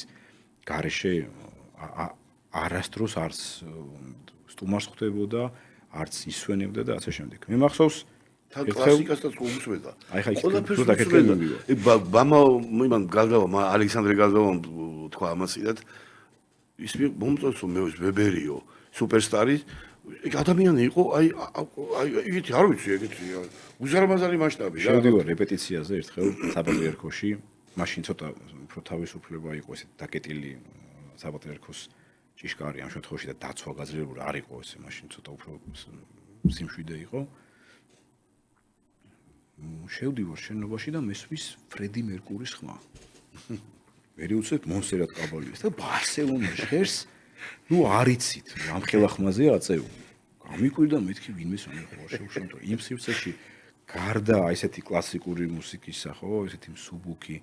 გარეშე არასდროს არც სტუმარს ხვდებოდა არც ისვენებდა და ასე შემდეგ მე მახსოვს თან კლასიკასაც გულისვენდა აი ხა ის დაკეთებული ბამა იმან გაზავა ალექსანდრე გაზავამ თქვა ამასიდად ის მომწონს მე ვებერიო სუპერსტარი ადამიანი იყო აი იგივე არ ვიცი ეგეთი უზარმაზარი მასშტაბი რა შევდივარ რეპეტიციაზე ერთხელ საპატრიარქოში მაშინ ცოტა უფრო თავისუფლება იყო ესე დაკეტილი საპატრიარქოს ჭიშკარი ამ შემთხვევაში და დაცვა გაძლიერებული არ იყო ესე მაშინ ცოტა უფრო სიმშვიდე იყო შევდივარ შენობაში და მესვის ფრედი მერკურის ხმა მე უცებ მონსერატ კაბალიეს და ბარსელონაში ხერს ნუ არიცით ამ ხელახმაზე აწეული გამიკვირდა მეთქი ვინმე სამეხოა შევშემთო იმ სივრცეში გარდა ესეთი კლასიკური მუსიკისა, ხო, ესეთი მსუბუქი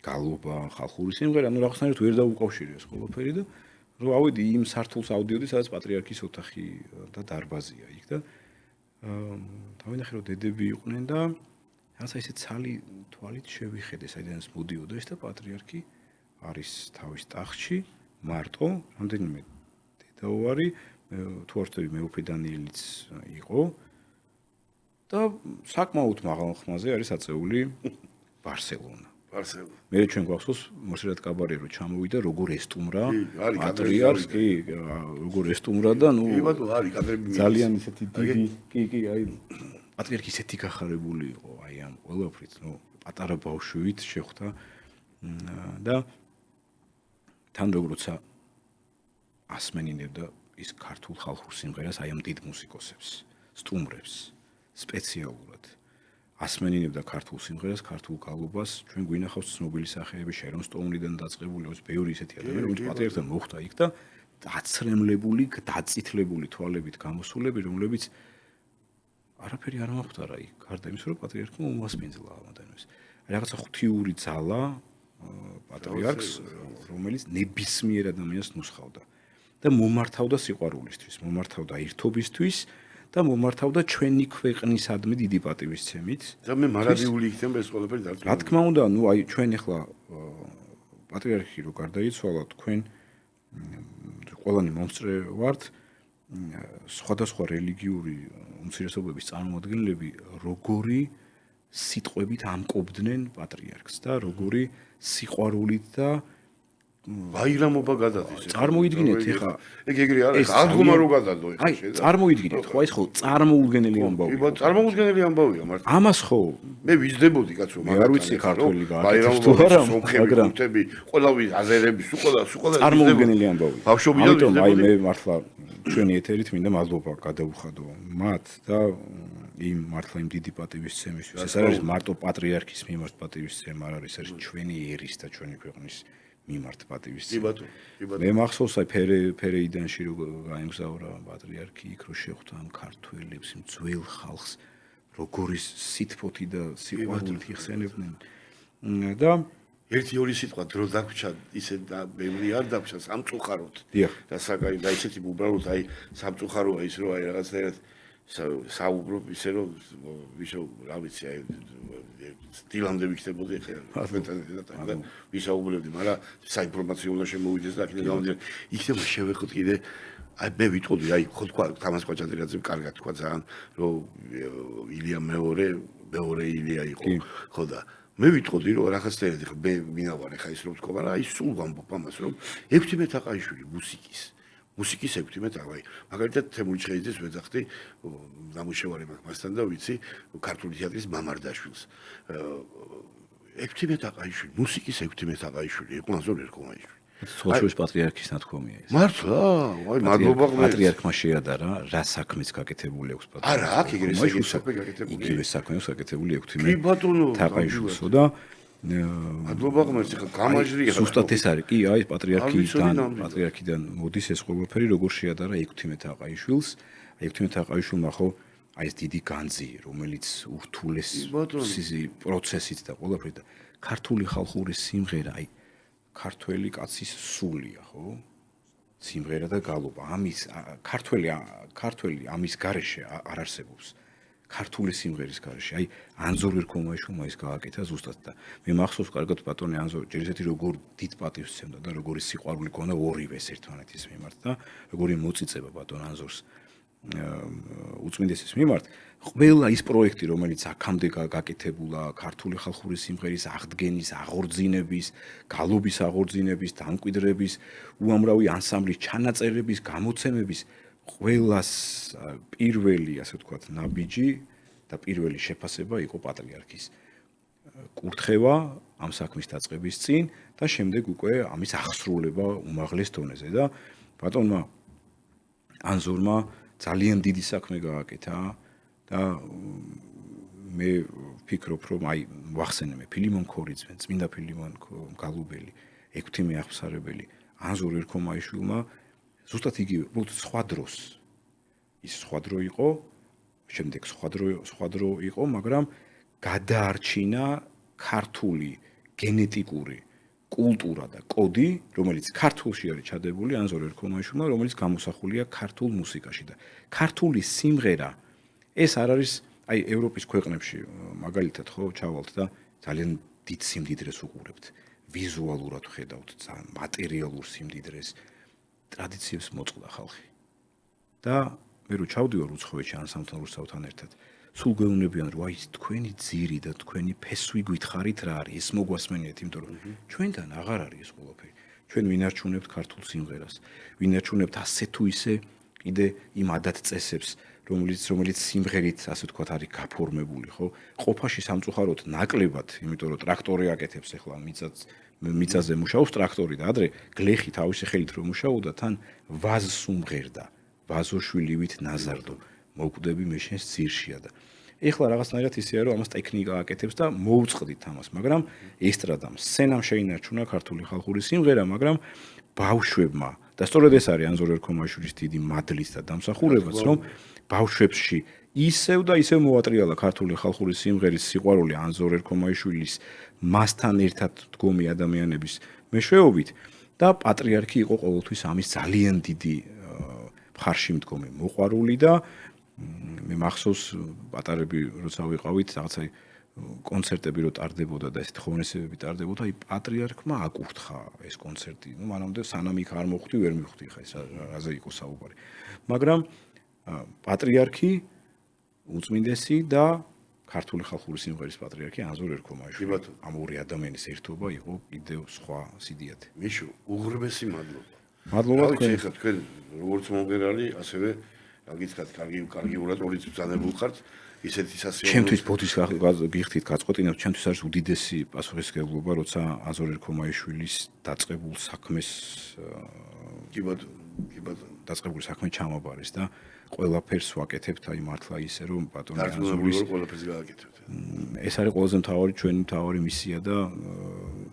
გალობა, ხალხური სიმღერა, ну რაღაცნაირად ვერ დაუკავშირე ეს ყველაფერი და რომ ავედი იმ სართულს ავდიოდი, სადაც პატრიარქის ოთახი და დარბაზია იქ და დავინახე რომ დედები იყვნენ და რაღაცა ისე ცალი თვალით შევიხედე, საიდანაც მოდიოდა ეს და პატრიარქი არის თავის ტახტში, მარტო, რამდენიმე დედაუარი, თუ არ ვთქვი მეუფე დანიელიც იყო და საკმაოდ მაღალ ხმაზე არის აწეული ბარსელონა. ბარსელონა. მე ჩვენ გვახსოვს მოსერად კაბარერო ჩამოვიდა როგორ ესტუმრა პატრიარქს, კი, როგორ ესტუმრა და ნუ კი ბატონო, არის კადრები ძალიან ისეთი დიდი, კი, აი პატრიარქი ისეთი გახარებული იყო, აი ამ ყველაფრით, ნუ პატარა ბავშვით შეხვდა და თან როგორცა ასმენინებდა ის ქართულ ხალხურ სიმღერას აი ამ დიდ მუსიკოსებს, სტუმრებს სპეციალურად ასმენინებდა ქართულ სიმღერას, ქართულ გალობას, ჩვენ გვინახავს ცნობილი სახეები შერონ სტოუნიდან დაწყებული, ბევრი ისეთი ადამიანი, რომელიც პატრიარქთან მოხვდა იქ და დაცრემლებული, დაწითლებული თვალებით გამოსულები, რომლებიც არაფერი არ მოხვდარა იქ, გარდა იმისა, რომ პატრიარქმა უმასპინძლა ამ ადამიანებს. რაღაცა ღვთიური ძალა პატრიარქს, რომელიც ნებისმიერ ადამიანს ნუსხავდა და მომართავდა სიყვარულისთვის, მომართავდა ერთობისთვის და მომართავდა ჩვენი ქვეყნისადმი დიდი პატივისცემით. და მე მარადიული იქნება ეს ყველაფერი დარწმუნებული. რა თქმა უნდა, ნუ აი ჩვენ ახლა პატრიარქი რო გარდაიცვალა, თქვენ ყველანი მომსწრე ვართ, სხვადასხვა რელიგიური უმცირესობების წარმომადგენლები როგორი სიტყვებით ამკობდნენ პატრიარქს და როგორი სიყვარულით და ვაირამობა გადადის. წარმოიდგინეთ ეხა ეგ ეგრე არის, აღდგომა რო გადადო ეხა აი წარმოიდგინეთ ხო ეს ხო წარმოუდგენელი ამბავია. კი ბატონო, წარმოუდგენელი ამბავია მართლა. ამას ხო მე ვიზდებოდი კაცო, მე არ ვიცი ქართველი გააკეთებს თუ ვაირამობა, არა, მაგრამ ხუთები, ყველავი აზერები, სულ წარმოუდგენელი ამბავია. ბავშვობიდან ამიტომ აი ვიზდებოდი. მე მართლა ჩვენი ეთერით მინდა მადლობა გადაუხადო მათ და იმ მართლა იმ დიდი პატივისცემისთვის. ეს არ არის მარტო პატრიარქის მიმართ პატივისცემა, არ არის, ეს ჩვენი ერის და ჩვენი ქვეყნის მიმართ კი პატივისცემა. ბატონო, კი ბატონო. მე მახსოვს აი ფერეიდანში რო გაემგზავრა პატრიარქი იქ რო შეხვდა ამ ქართველებს, იმ ძველ ხალხს, როგორი სითფოთი და სიყვარულით იხსენებდნენ. და ერთი ორი სიტყვა დრო დაგვრჩა, ისე და ბევრი არ დაგვრჩა, სამწუხაროდ. დიახ. და საკაი და ისეთი უბრალოდ აი სამწუხაროა ის რომ აი რაღაცნაირად საუბრობ ისე რომ ვიშო რა ვიცი აი სტილამდე ვიქნებოდი ხა და ვისაუბრებდი, მაგრამ საინფორმაციო უნდა შემოვიდეს და აქედან გამომდინარე იქნება შევეხოთ კიდე აი მე ვიტყოდი აი ხო თქვა თამაზ კვაჭაძირაძემ კარგად თქვა ძალიან რომ ილია მეორე ილია იყო ხო და მე ვიტყოდი რომ რაღაცნაირად ხა მე მინავარ ხა ის რომ თქვა, მაგრამ აი სულ ვამბობ ამას რომ 16 აყაიშვილი მუსიკის 16 აყაი მაგალითად თემური ჩხეიძეს ვეძახდი ნამუშევარი მაქვს მასთან და ვიცი ქართული თეატრის მამარდაშვილს 16 აყაიშვილი მუსიკის 16 აყაიშვილი იყო ნაზორ ერქომაიშვილი სოციალისტ პატრიარქის ნათქვამია ეს. მართლა? აი მადლობა ღმერთს. პატრიარქმა შეადარა რა საქმეც გაკეთებული აქვს პატრიარქს. არა, აქ ეგრე საქმე გაკეთებული. იგივე საქმე გაკეთებული 16 კი ბატონო, თაყაიშვილსო და მადლობა ღმერთს, ხა გამაჟრია. ზუსტად ეს არის, კი, აი პატრიარქიდან მოდის ეს ყველაფერი, როგორ შეადარა 16 თაყაიშვილს. 16 თაყაიშვილმა ხო აი ეს დიდი განძი, რომელიც ურთულეს პროცესით და ყველაფრით და ქართული ხალხური სიმღერა, აი ქართველი კაცის სულია, ხო? სიმღერა და გალობა. ამის ქართველი ამის გარეშე არ არსებობს. ქართული სიმღერის გარეშე. აი ანზორ ერქომაიშვილმა ის გააკეთა ზუსტად და მე მახსოვს კარგად ბატონი ანზორ, ჯერ ისეთი როგორ დიდ პატივს სცემდა და როგორი სიყვარული ქონდა ორივეს ერთმანეთის მიმართ და როგორი მოწიწება ბატონ ანზორს უწმინდესის მიმართ. ყველა ის პროექტი, რომელიც აქამდე გაკეთებულა, ქართული ხალხური სიმღერის აღდგენის, აღორძინების, გალობის აღორძინების, დამკვიდრების, უამრავი ანსამბლის ჩანაწერების, გამოცემების, ყველას პირველი, ასე ვთქვათ, ნაბიჯი და პირველი შეფასება იყო პატრიარქის კურთხევა ამ საქმის დაწყების წინ და შემდეგ უკვე ამის ახსრულება უმაღლეს დონეზე და ბატონმა ანზორმა ძალიან დიდი საქმე გააკეთა და მე ვფიქრობ, რომ აი ვახსენე მე ფილიმონ ქორიძე, წმინდა ფილიმონ გალუბელი, ექვთიმე აღსარებელი, ანზორ ერქომაიშვილმა ზუსტად იგივე, უბრალოდ სხვა დროს. ის სხვა დრო იყო, შემდეგ სხვა დრო იყო, მაგრამ გადაარჩინა ქართული გენეტიკური კულტურა და კოდი, რომელიც ქართულში არის ჩადებული ანზორ ერქომაიშვილმა, რომელიც გამოსახულია ქართულ მუსიკაში და ქართული სიმღერა ეს არ არის აი ევროპის ქვეყნებში მაგალითად ხო ჩავალთ და ძალიან დიდ სიმდიდრეს უყურებთ. ვიზუალურად ხედავთ ძალიან მატერიალურ სიმდიდრეს, ტრადიციებს მოწყდა ხალხი. და მე რო ჩავდივარ უცხოეთში ანსამბლთან რუსთავთან ერთად, სულ გვეუბნებიან რომ აი თქვენი ძირი და თქვენი ფესვი გითხარით რა არის, ეს მოგვასმენიათ, იმიტომ რომ ჩვენთან აღარ არის ეს ყველაფერი. ჩვენ ვინარჩუნებთ ქართულ სიმღერას, ვინარჩუნებთ ასე თუ ისე კიდე იმ ადათ-წესებს, რომელიც სიმღერით, ასე ვთქვათ, არის გაფორმებული, ხო? ყოფაში სამწუხაროდ ნაკლებად, იმიტომ რომ ტრაქტორი აკეთებს ახლა მიწაზე მუშაობს ტრაქტორი და ადრე გლეხი თავისი ხელით რომ მუშაობდა, თან ვაზს უმღერდა. ვაზოშვილივით ნაზარდო, მოკვდები მე შენს ძირშია და ეხლა რაღაცნაირად ისეა რომ ამას ტექნიკა აკეთებს და მოუწყდით ამას, მაგრამ ესტრადამ, სცენამ შეინარჩუნა ქართული ხალხური სიმღერა, მაგრამ ბავშვებმა და სწორედ ეს არის ანზორ ერქომაიშვილის დიდი მადლიც და დამსახურებაც, რომ ბავშვებში ისევ და ისევ მოატრიალა ქართული ხალხური სიმღერის სიყვარული ანზორ ერქომაიშვილის მასთან ერთად დგომი ადამიანების მეშვეობით და პატრიარქი იყო ყოველთვის ამის ძალიან დიდი მხარში მდგომი მოყვარული და მე მახსოვს პატარები როცა ვიყავით რაღაცა კონცერტები რო ტარდებოდა და ესეთ ხოვნესებები ტარდებოდა, აი პატრიარქმა აკურთხა ეს კონცერტი. ნუ მანამდე სანამ იქ არ მოხვდი, ვერ მივხვდი ხა ეს რაზე იყო საუბარი. მაგრამ პატრიარქი უწმინდესი და ქართული ხალხური სიმღერის პატრიარქი ანზორ ერქომაიშვილი. ამ ორი ადამიანის ერთობა იყო კიდევ სხვა სიდიადე. მიშო, უღრმესი მადლობა. მადლობა თქვენ. თქვენ როგორც მომღერალი, ასევე გაგიცხადეთ, კარგი ორატორიც ბრძანებულ ხართ. ისეთი სასიამოვნო. ჩემთვის ბოდის გიხდით გაწყვეტინებთ, ჩემთვის არის უდიდესი პასუხისმგებლობა, როცა ანზორ ერქომაიშვილის დაწყებულ საქმეს კი ბატონო. დაწყებული საქმე ჩამაბარეს და ყველაფერს ვაკეთებთ აი მართლა ისე რომ ბატონი ანზორის ყველაფერს გააკეთებთ. ეს არის ყველაზე მთავარი მისია და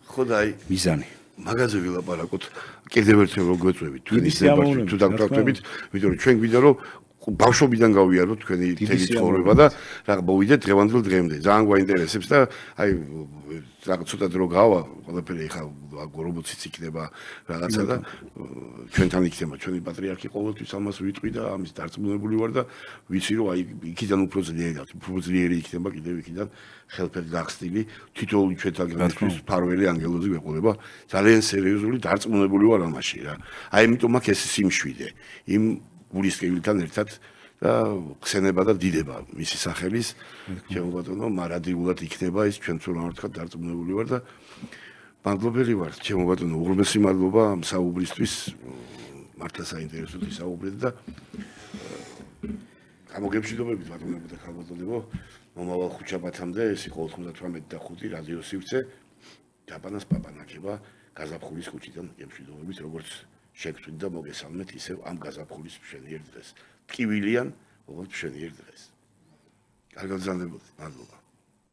ხო და აი მიზანი. მაგაზე ვილაპარაკოთ კიდევ ერთხელ რომ გვეწევით თქვენი ზებაში თუ დაგტოვებით, იმიტომ რომ ჩვენ გვინდა რომ ბავშვობიდან გავიაროთ თქვენი თელი ცხოვრება და რა მოვიდეთ დღევანდელ დღემდე. ძალიან გვაინტერესებს და აი რაღაც ცოტა დრო გავა, ყველაფერი ხა რობოტიც იქნება რაღაცა და ჩვენთან იქნება ჩვენი პატრიარქი ყოველთვის ამას ვიტყვი და ამის დარწმუნებული ვარ და ვიცი რომ აი იქიდან უფრო ძლიერი იქნება კიდევ იქიდან ხელფერი გახსნილი თითოეული ჩვენთაგანისთვის ფარველი ანგელოზი გვეყოლება ძალიან სერიოზული დარწმუნებული ვარ ამაში რა. აი იმიტომ მაქვს ეს სიმშვიდე იმ გულისკევილთან ერთად და ხსენება და დიდება მისი სახელის ჩემო ბატონო მარადიულად იქნება ის ჩვენც რომ ამართქად დარწმუნებული ვარ და მადლობელი ვარ ჩემო ბატონო უღრმესი მადლობა ამ საუბრისთვის მართლა საინტერესოდ ისაუბრეთ და გამოგებშიდობებით ბატონებო და ხალბატონებო მომავალ ხუთშაბათამდე ეს იყო 98.5 რადიო სივრცე ჯაპანას პაპანაკება გაზაფხულის ქუჩიდან გებშიდობებით როგორც შეგწვით და მოგესალმეთ ისევ ამ გაზაფხულის მშვენიერ დღეს. ტკივილიან, როგორც მშვენიერ დღეს. კარგად გრძანდებოდეთ. მადლობა.